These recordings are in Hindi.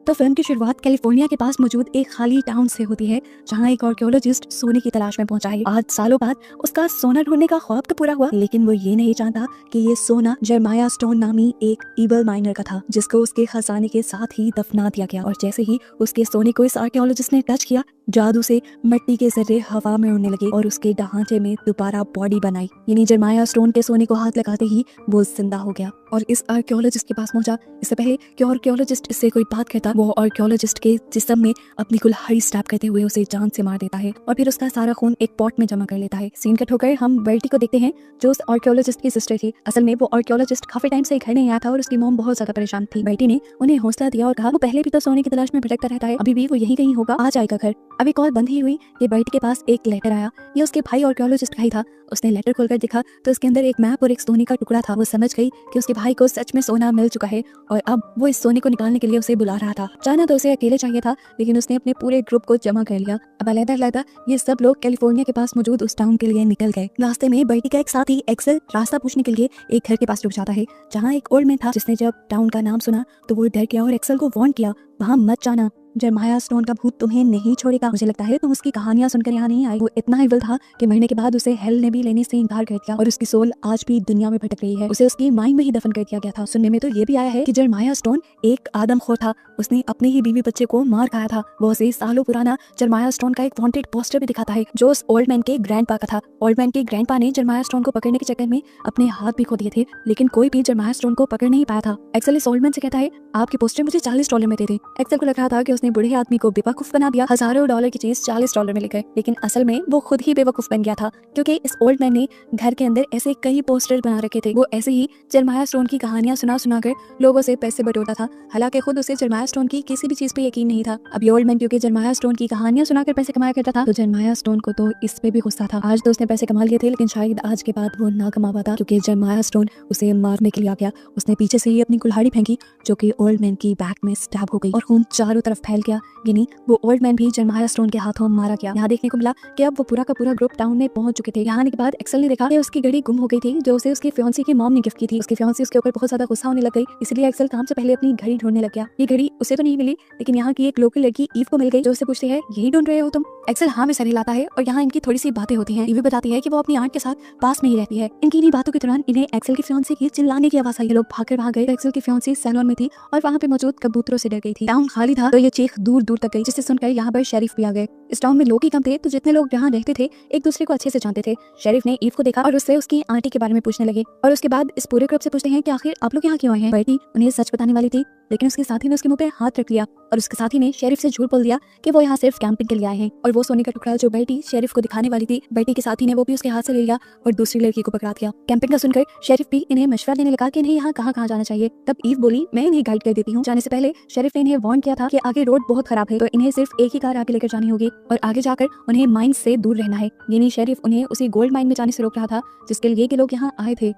तो फिल्म की शुरुआत कैलिफोर्निया के पास मौजूद एक खाली टाउन से होती है, जहां एक आर्कियोलॉजिस्ट सोने की तलाश में पहुंचा है। आज सालों बाद उसका सोना ढूंढने का ख्वाब तो पूरा हुआ, लेकिन वो ये नहीं जानता कि ये सोना जेरेमाया स्टोन नामी एक ईवल माइनर का था, जिसको उसके खजाने के साथ ही दफना दिया गया। और जैसे ही उसके सोने को इस आर्कियोलॉजिस्ट ने टच किया, जादू से मिट्टी के जर्रे हवा में उड़ने लगे और उसके ढांचे में दोबारा बॉडी बनाई। यानी जेरेमाया स्टोन के सोने को हाथ लगाते ही वो जिंदा हो गया और इस आर्कियोलॉजिस्ट के पास पहुंचा। इससे पहले कि आर्कियोलॉजिस्ट इससे कोई बात कहता, वो आर्कियोलॉजिस्ट के जिस्म में अपनी कुल्हाड़ी स्टैब करते हुए उसे जान से मार देता है और फिर उसका सारा खून एक पॉट में जमा कर लेता है। सीन कट होकर हम बेटी को देखते हैं, जो उस आर्कियोलॉजिस्ट की सिस्टर थी। असल में वो आर्कियोलॉजिस्ट काफी टाइम से घर नहीं आया था और उसकी मॉम बहुत ज्यादा परेशान थी। बेटी ने उन्हें हौसला दिया और कहा वो पहले भी तो सोने की तलाश में भटकता रहता है, अभी भी वो यहीं कहीं होगा, आ जाएगा घर। अभी कॉल बंद ही हुई कि बेटी के पास एक लेटर आया। ये उसके भाई आर्कियोलॉजिस्ट का ही था। उसने लेटर खोलकर देखा तो इसके अंदर एक मैप और एक सोने का टुकड़ा था। वो समझ गई कि उसके भाई को सच में सोना मिल चुका है और अब वो इस सोने को निकालने के लिए उसे बुला रहा था। जाना तो उसे अकेले चाहिए था, लेकिन उसने अपने पूरे ग्रुप को जमा कर लिया। अब अलग-अलग ये सब लोग कैलिफोर्निया के पास मौजूद उस टाउन के लिए निकल गए। रास्ते में बेटी का एक साथी एक्सेल रास्ता पूछने के लिए एक घर के पास रुक जाता है, जहाँ एक ओल्ड मैन था, जिसने जब टाउन का नाम सुना तो वो डर गया और एक्सेल को वार्न किया, वहाँ मत जाना, जेरेमाया स्टोन का भूत तुम्हें नहीं छोड़ेगा। मुझे लगता है तुम उसकी कहानियां सुनकर यहाँ नहीं आई। वो इतना इविल था कि मरने के बाद उसे हेल ने भी लेने से इनकार कर दिया और उसकी सोल आज भी दुनिया में भटक रही है। उसे उसकी माइंड में ही दफन कर दिया गया था। सुनने में तो ये भी आया है कि जेरेमाया स्टोन एक आदमखोर था, उसने अपने ही बीवी बच्चे को मार खाया था। वो उसे सालों पुराना जेरेमाया स्टोन का एक वांटेड पोस्टर भी दिखाता है, जो उस ओल्ड मैन के ग्रैंडपा का था। ओल्ड मैन के ग्रैंडपा ने जेरेमाया स्टोन को पकड़ने के चक्कर में अपने हाथ भी खो दिए थे, लेकिन कोई भी जेरेमाया स्टोन को पकड़ नहीं पाया था। एक्सेल इस ओल्ड मैन से कहता है, आपके पोस्टर मुझे $40 में दे दे। एक्सेल को लग रहा था कि उसने बूढ़े आदमी को बेवकूफ बना दिया, हजारों डॉलर की चीज $40 में लेकर, लेकिन असल में वो खुद ही बेवकूफ बन गया था, क्योंकि इस ओल्ड मैन ने घर के अंदर ऐसे कई पोस्टर बना रखे थे। वो ऐसे ही जेरेमाया स्टोन की कहानियां सुना कर लोगों से पैसे बटोरता था, हालांकि खुद उसे जेरेमाया स्टोन की किसी भी चीज पे यकीन नहीं था। अब ये ओल्ड मैन क्योंकि जेरेमाया स्टोन की कहानियां सुनाकर पैसे कमाया करता था, तो जेरेमाया स्टोन को तो इस पे भी गुस्सा था। आज तो उसने पैसे कमा लिए थे, लेकिन शायद आज के बाद वो ना कमा पाता, क्योंकि जेरेमाया स्टोन उसे मारने के लिए आ गया। उसने पीछे से ही अपनी कुल्हाड़ी फेंकी, जो कि ओल्ड मैन की बैक में स्टैब हो गई और खून चारों तरफ फैल गया। यानी वो ओल्ड मैन भी जेरेमाया स्टोन के हाथों मारा गया। यहाँ देखने को मिला कि अब वो पूरा का पूरा ग्रुप टाउन में पहुंच चुके थे। यहाँ आने के बाद एक्सेल ने देखा कि उसकी घड़ी गुम हो गई थी, जो उसे उसकी फियांसी की मॉम ने गिफ्ट की थी। उसकी फियांसी उसके ऊपर बहुत ज्यादा गुस्सा होने लग गई, इसलिए एक्सेल काम से पहले अपनी घड़ी ढूंढने लग गया। ये घड़ी उसे तो नहीं मिली, लेकिन यहाँ की एक लोकल लड़की ईव को मिल गई, जो उससे पूछती है, यही ढूंढ रहे हो तुम? एक्सेल हाँ में सर हिलाता है और यहाँ इनकी थोड़ी सी बातें होती हैं। ईव बताती है कि वो अपनी आंट के साथ पास में ही रहती है। इनकी इन्हीं बातों के दौरान इन्हें एक्सेल की फियांसी की चिल्लाने की आवाज आई। लोग भाग गए। एक्सेल की फियांसी सैलून में थी और वहाँ पे मौजूद कबूतरों से डर गई थी। टाउन खाली था तो ये चीख दूर दूर तक गई, जिसे सुनकर यहाँ पर शेरिफ भी आ गए। इस टाउन में लोग ही कम थे, तो जितने लोग यहाँ रहते थे एक दूसरे को अच्छे से जानते थे। शेरिफ ने ईव को देखा और उससे उसकी आंटी के बारे में पूछने लगे, और उसके बाद इस पूरे ग्रुप से पूछते हैं कि आखिर आप लोग यहाँ क्यों आए हैं। बेटी उन्हें सच बताने वाली थी, लेकिन उसके साथी ने उसके मुंह पे हाथ रख लिया और उसके साथी ने शेरिफ से झूठ बोल दिया कि वो यहाँ सिर्फ कैंपिंग के लिए आए हैं। और वो सोने का टुकड़ा जो बेटी शेरिफ को दिखाने वाली थी, बेटी के साथी ने वो भी उसके हाथ से ले लिया और दूसरी लड़की को पकड़ा दिया। कैंपिंग का सुनकर शेरिफ भी इन्हें मशवरा देने लगा कि इन्हें यहाँ कहाँ जाना चाहिए। तब ईव बोली, मैं इन्हें गाइड कर देती हूँ। जाने से पहले शेरिफ ने इन्हें वार्न किया था कि आगे रोड बहुत खराब है, तो इन्हें सिर्फ एक ही कार आगे लेकर जानी होगी और आगे जाकर उन्हें माइन से दूर रहना है। यानी शेरिफ उन्हें उसी गोल्ड माइन में जाने से रोक रहा था जिसके लिए के लोग यहाँ आए थे।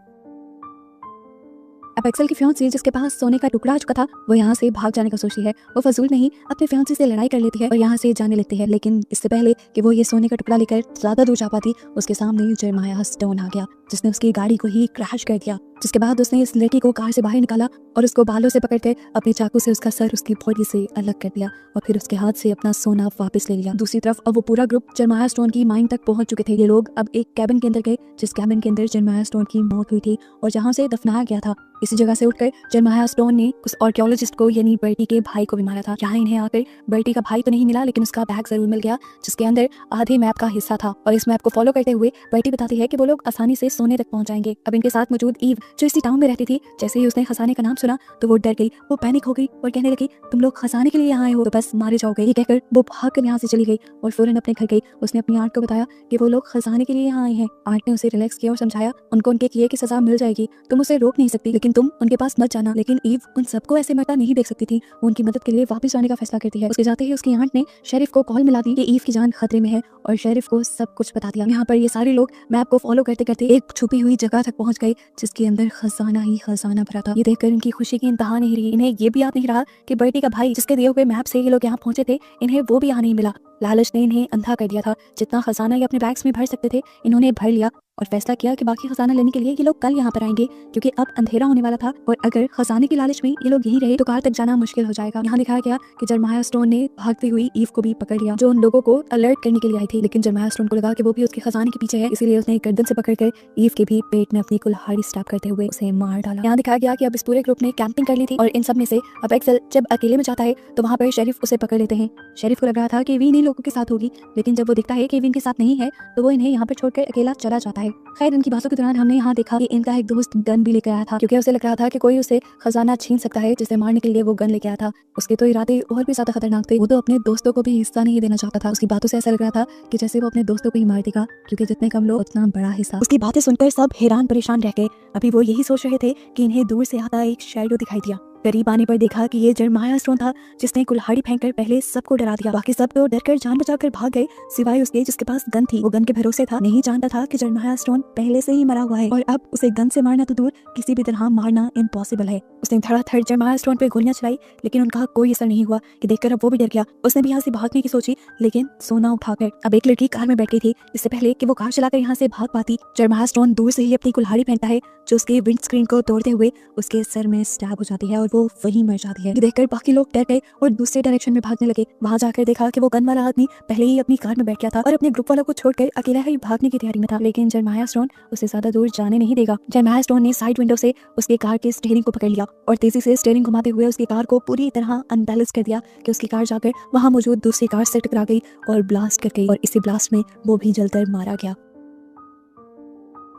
अब एक्सेल की फियांसी, जिसके पास सोने का टुकड़ा आ चुका था, वो यहाँ से भाग जाने का सोचती है। वो फजूल नहीं अपने फियांसी से लड़ाई कर लेती है और यहाँ से जाने लगती है, लेकिन इससे पहले कि वो ये सोने का टुकड़ा लेकर ज्यादा दूर जा पाती, उसके सामने जेरेमाया स्टोन आ गया, जिसने उसकी गाड़ी को ही क्रैश कर दिया। जिसके बाद उसने इस लड़की को कार से बाहर निकाला और उसको बालों से पकड़ते अपने चाकू से उसका सर उसकी बॉडी से अलग कर दिया और फिर उसके हाथ से अपना सोना वापस ले लिया। दूसरी तरफ अब वो पूरा ग्रुप जेरेमाया स्टोन की माइन तक पहुंच चुके थे। ये लोग अब एक कैबिन के अंदर गए, जिस कैबिन के अंदर जेरेमाया स्टोन की मौत हुई थी और जहाँ से दफनाया गया था। इसी जगह से उठकर जेरेमाया स्टोन ने उस आर्कियोलॉजिस्ट को यानी बर्टी के भाई को भी मारा था। यहाँ इन्हें आकर बर्टी का भाई तो नहीं मिला, लेकिन उसका बैग जरूर मिल गया, जिसके अंदर आधे मैप का हिस्सा था। और इस मैप को फॉलो करते हुए बर्टी बताती है कि वो लोग आसानी से सोने तक पहुंच जाएंगे। अब इनके साथ मौजूद ईव, जो इसी टाउन में रहती थी, जैसे ही उसने खजाने का नाम सुना तो वो डर गई, वो पैनिक हो गई और कहने लगी, तुम लोग खजाने के लिए यहाँ आए हो तो बस मारे जाओगे। ये कहकर वो भागकर यहाँ से चली गई और फौरन अपने घर गई। उसने अपनी आंट को बताया कि वो लोग खजाने के लिए यहाँ आए हैं। आंट ने उसे रिलैक्स किया और समझाया, उनको उनके किए की सजा मिल जाएगी, तुम उसे रोक नहीं सकती, लेकिन तुम उनके पास मत जाना। लेकिन ईव उन सबको ऐसे मरता नहीं देख सकती थी, वो उनकी मदद के लिए वापस जाने का फैसला करती है। उसके जाते ही उसकी आंट ने शेरिफ को कॉल मिला दी कि ईव की जान खतरे में है और शेरिफ को सब कुछ बता दिया। यहाँ पर ये सारे लोग मैप को फॉलो करते करते एक छुपी हुई जगह तक पहुंच गए, जिसके अंदर खजाना ही खजाना भरा था। ये देखकर इनकी खुशी की इंतहा नहीं रही। इन्हें ये भी याद नहीं रहा कि बर्टी का भाई, जिसके दिए हुए मैप से ये लोग यहाँ पहुंचे थे, इन्हें वो भी यहाँ नहीं मिला। लालच ने इन्हें अंधा कर दिया था। जितना खजाना ये अपने बैग्स में भर सकते थे, इन्होंने भर लिया और फैसला किया कि बाकी खजाना लेने के लिए ये लोग कल यहाँ पर आएंगे, क्योंकि अब अंधेरा होने वाला था और अगर खजाने की लालच में ये लोग यहीं रहे तो कार तक जाना मुश्किल हो जाएगा। यहाँ दिखाया गया कि जरमाया स्टोन ने भागती हुई ईव को भी पकड़ लिया, जो उन लोगों को अलर्ट करने के लिए आई थी, लेकिन जरमाया स्टोन को लगा कि वो भी उसके खजाने के पीछे है, इसीलिए उसने गर्दन से पकड़कर ईव के भी पेट में अपनी कुल्हाड़ी स्टैब करते हुए उसे मार डाला। यहाँ दिखाया गया कि अब इस पूरे ग्रुप ने कैंपिंग कर ली थी और इन सब में से अब एक्सेल जब अकेले में जाता है तो वहाँ पर शेरिफ उसे पकड़ लेते हैं। शेरिफ को लग रहा था कि वीन इन लोगों के साथ होगी, लेकिन जब वो दिखता है कि वीन के साथ नहीं है तो वो इन्हें यहाँ पर छोड़कर अकेला चला जाता है। खैर, इनकी बातों के दौरान हमने यहाँ देखा कि इनका एक दोस्त गन भी लेकर आया था, क्योंकि उसे लग रहा था कि कोई उसे खजाना छीन सकता है जिसे मारने के लिए वो गन लेके आया था। उसके तो इरादे और भी ज्यादा खतरनाक थे, वो तो अपने दोस्तों को भी हिस्सा नहीं देना चाहता था। उसकी बातों से ऐसा लग रहा था कि जैसे वो अपने दोस्तों को ही मार देगा, क्योंकि जितने कम लोग उतना बड़ा हिस्सा। उसकी बातें सुनकर सब हैरान परेशान रह गए। अभी वो यही सोच रहे थे कि इन्हें दूर से आता एक शैडो दिखाई दिया। करीब आने पर देखा कि ये जरमाया स्टोन था, जिसने कुल्हाड़ी फेंककर पहले सबको डरा दिया। बाकी सब तो डरकर जान बचाकर भाग गए, सिवाय उसके जिसके पास गन थी। वो गन के भरोसे था, नहीं जानता था कि जरमाया स्टोन पहले से ही मरा हुआ है और अब उसे गन से मारना तो दूर, किसी भी तरह मारना इम्पॉसिबल है। उसने धड़ाधड़ जरमाया स्टोन पे गोलियां चलाई, लेकिन उनका कोई असर नहीं हुआ कि देखकर अब वो भी डर गया। उसने भी यहाँ से भागने की सोची, लेकिन सोना उठाकर अब एक लड़की कार में बैठ गई थी। इससे पहले कि वो कार चलाकर यहाँ से भाग पाती, जरमाया स्टोन दूर से ही अपनी कुल्हाड़ी फेंकता है, जो उसके विंड स्क्रीन को तोड़ते हुए उसके सर में स्टैब हो जाती है और वो वहीं मर जाती है। ये देखकर बाकी लोग डर गए और दूसरे डायरेक्शन में भागने लगे। वहां जाकर देखा कि वो गन वाला आदमी पहले ही अपनी कार में बैठ गया था और अपने ग्रुप वालों को छोड़कर अकेला ही भागने की तैयारी में था, लेकिन जरमाया स्टोन उसे ज्यादा दूर जाने नहीं देगा। जरमाया स्टोन ने साइड विंडो से उसके कार के स्टीयरिंग को पकड़ लिया और तेजी से स्टीयरिंग घुमाते हुए उसकी कार को पूरी तरह अनबैलेंस कर दिया कि उसकी कार जाकर वहां मौजूद दूसरी कार से टकरा गई और ब्लास्ट कर गई, और इसी ब्लास्ट में वो भी जलकर मारा गया।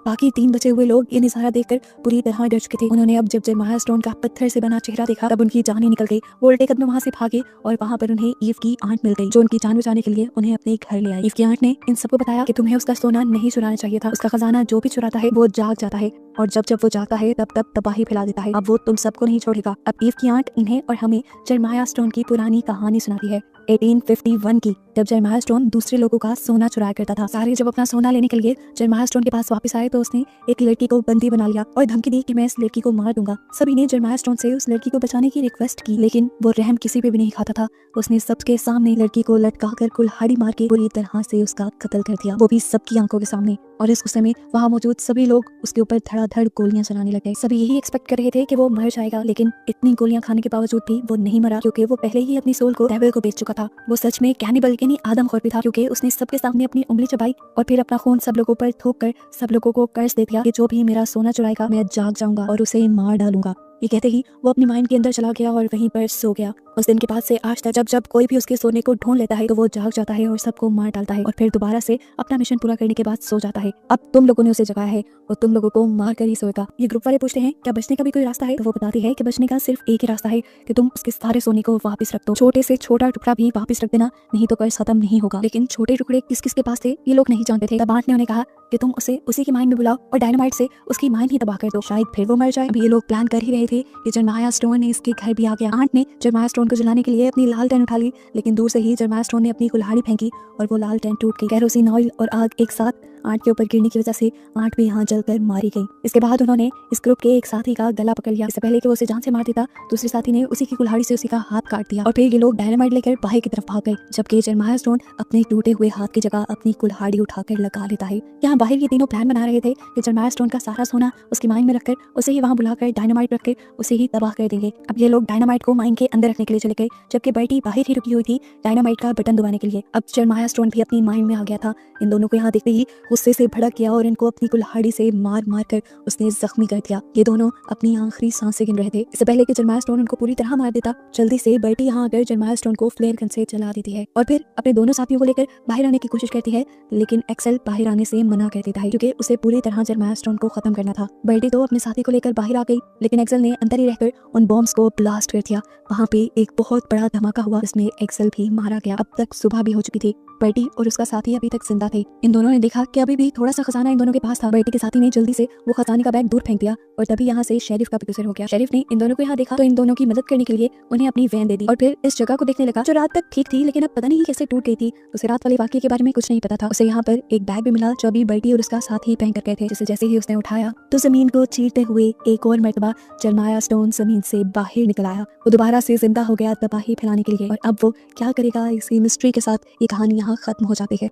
बाकी 3 बचे हुए लोग ये नजारा देखकर पूरी तरह डर चुके थे। उन्होंने अब जब जरमाया स्टोन का पत्थर से बना चेहरा देखा तब उनकी जान ही निकल गई। वो उल्टे कदम वहां से भागे और वहां पर उन्हें ईव की आंट मिल गई, जो उनकी जान बचाने के लिए उन्हें अपने घर ले आई। ईव की आंट ने इन सबको बताया कि तुम्हें उसका सोना नहीं चुराना चाहिए था। उसका खजाना जो भी चुराता है वो जाग जाता है, और जब जब वो जागता है तब तब तबाही फैला देता है। अब वो तुम सबको नहीं छोड़ेगा। अब ईव की आंट इन्हें और हमें जरमाया स्टोन की पुरानी कहानी सुनाती है 1851 की, जब जरमाया स्टोन दूसरे लोगों का सोना चुराया करता था। सारे जब अपना सोना लेने के लिए जरमाया स्टोन के पास वापस आए तो उसने एक लड़की को बंदी बना लिया और धमकी दी कि मैं इस लड़की को मार दूंगा। सभी ने जरमाया स्टोन से उस लड़की को बचाने की रिक्वेस्ट की, लेकिन वो रहम किसी पे भी नहीं खाता था। उसने सबके सामने लड़की को लटकाकर कुल्हाड़ी मार के पूरी तरह से उसका कत्ल कर दिया, वो भी सबकी आंखों के सामने। और इस गुस्से में वहाँ मौजूद सभी लोग उसके ऊपर धड़ाधड़ गोलियां चलाने लगे। सभी यही एक्सपेक्ट कर रहे थे कि वो मर जाएगा, लेकिन इतनी गोलियां खाने के बावजूद भी वो नहीं मरा, क्योंकि वो पहले ही अपनी सोल को डेविल को बेच चुका था। वो सच में कैनिबल यानी आदमखोर भी था, क्योंकि उसने सबके सामने अपनी उंगली चबाई और फिर अपना खून सब लोगों पर थोक कर सब लोगों को कर्ज दे दिया कि जो भी मेरा सोना चुराएगा मैं जाग जाऊंगा और उसे मार डालूंगा। ये कहते ही वो अपनी माइंड के अंदर चला गया और वहीं पर सो गया। उस दिन के बाद से आज तक जब जब कोई भी उसके सोने को ढूंढ लेता है तो वो जाग जाता है और सबको मार डालता है और फिर दोबारा से अपना मिशन पूरा करने के बाद सो जाता है। अब तुम लोगों ने उसे जगाया है और तुम लोगों को मार कर ही सोएगा। ये ग्रुप वाले पूछते हैं क्या बचने का भी कोई रास्ता है, तो वो बताती है कि बचने का सिर्फ एक ही रास्ता है कि तुम उसके सारे सोने को वापस रख दो। छोटे से छोटा टुकड़ा भी वापस रख देना, नहीं तो कर्ज खत्म नहीं होगा। लेकिन छोटे टुकड़े किस किस के पास थे ये लोग नहीं जानते थे। तब आंट ने उन्हें कहा कि तुम उसे उसी की माइंड में बुलाओ और डायनामाइट से उसकी माइंड ही तबाह कर दो, शायद फिर वो मर जाए। अभी ये लोग प्लान कर ही रहे थे कि जरमाया स्टोन ने इसके घर भी आ गया। आंट ने जरमाया स्टोन को जलाने के लिए अपनी लालटेन उठा ली, लेकिन दूर से ही जरमाया स्टोन ने अपनी कुल्हाड़ी फेंकी और वो लालटेन टूट गई। केरोसिन ऑयल और आग एक साथ आंट के ऊपर गिरने की वजह से आंट भी यहाँ जलकर मारी गई। इसके बाद उन्होंने इस ग्रुप के एक साथी का गला पकड़ लिया। इससे पहले कि वो उसे जान से मार देता, दूसरे साथी ने उसी की कुल्हाड़ी से उसी का हाथ काट दिया और फिर ये लोग डायनामाइट लेकर बाहर की तरफ भाग गए, जबकि जरमाया स्टोन अपने टूटे हुए हाथ की जगह अपनी कुल्हाड़ी उठाकर लगा लेता है। यहाँ बाहर ये तीनों प्लान बना रहे थे कि जरमाया स्टोन का सारा सोना उसकी माइंड में रखकर उसे ही वहाँ बुलाकर डायनामाइट रखकर उसे ही तबाह कर देंगे। अब ये लोग डायनामाइट को माइंड के अंदर रखने के लिए चले गए, जबकि बर्टी बाहर ही रुकी हुई थी डायनामाइट का बटन दबाने के लिए। अब जरमाया स्टोन भी अपनी माइंड में आ गया था। इन दोनों को यहाँ देखते ही गुस्से से भड़क गया और इनको अपनी कुल्हाड़ी से मार मार कर उसने जख्मी कर दिया। ये दोनों अपनी आखिरी सांसें गिन रहे थे। इससे पहले कि जरमाया स्टोन उनको पूरी तरह मार देता, जल्दी से बर्टी यहाँ आकर जरमाया स्टोन को फ्लेयर गन से जला देती है और फिर अपने दोनों साथियों को लेकर बाहर आने की कोशिश करती है, लेकिन एक्सेल बाहर आने से मना कर देता है क्योंकि उसे पूरी तरह जरमाया स्टोन को खत्म करना था। बर्टी तो अपने साथी को लेकर बाहर आ गई, लेकिन एक्सेल ने अंदर ही रहकर उन बॉम्ब्स को ब्लास्ट कर दिया। वहाँ पे एक बहुत बड़ा धमाका हुआ जिसमें एक्सेल भी मारा गया। अब तक सुबह भी हो चुकी थी। बर्टी और उसका साथी अभी तक जिंदा थे। इन दोनों ने देखा कि अभी भी थोड़ा सा खजाना इन दोनों के पास था। बर्टी के साथी ने जल्दी से वो खजाने का बैग दूर फेंक दिया और तभी यहाँ से शेरिफ का भी गुजर हो गया। शेरिफ ने इन दोनों को यहाँ देखा तो इन दोनों की मदद करने के लिए उन्हें अपनी वैन दे दी और फिर इस जगह को देखने लगा जो रात तक ठीक थी, लेकिन अब पता नहीं कैसे टूट गई थी। उसे रात वाले वाकये के बारे में कुछ नहीं पता था। उसे यहाँ पर एक बैग भी मिला जो अभी बर्टी और उसका साथी पहन कर गए थे, जिसे जैसे ही उसने उठाया तो जमीन को चीरते हुए एक और मर्तबा जरमाया स्टोन जमीन से बाहर निकल आया। वो दोबारा से जिंदा हो गया तबाही फैलाने के लिए। और अब वो क्या करेगा, इसी मिस्ट्री के साथ ये कहानी यहाँ खत्म हो जाती है।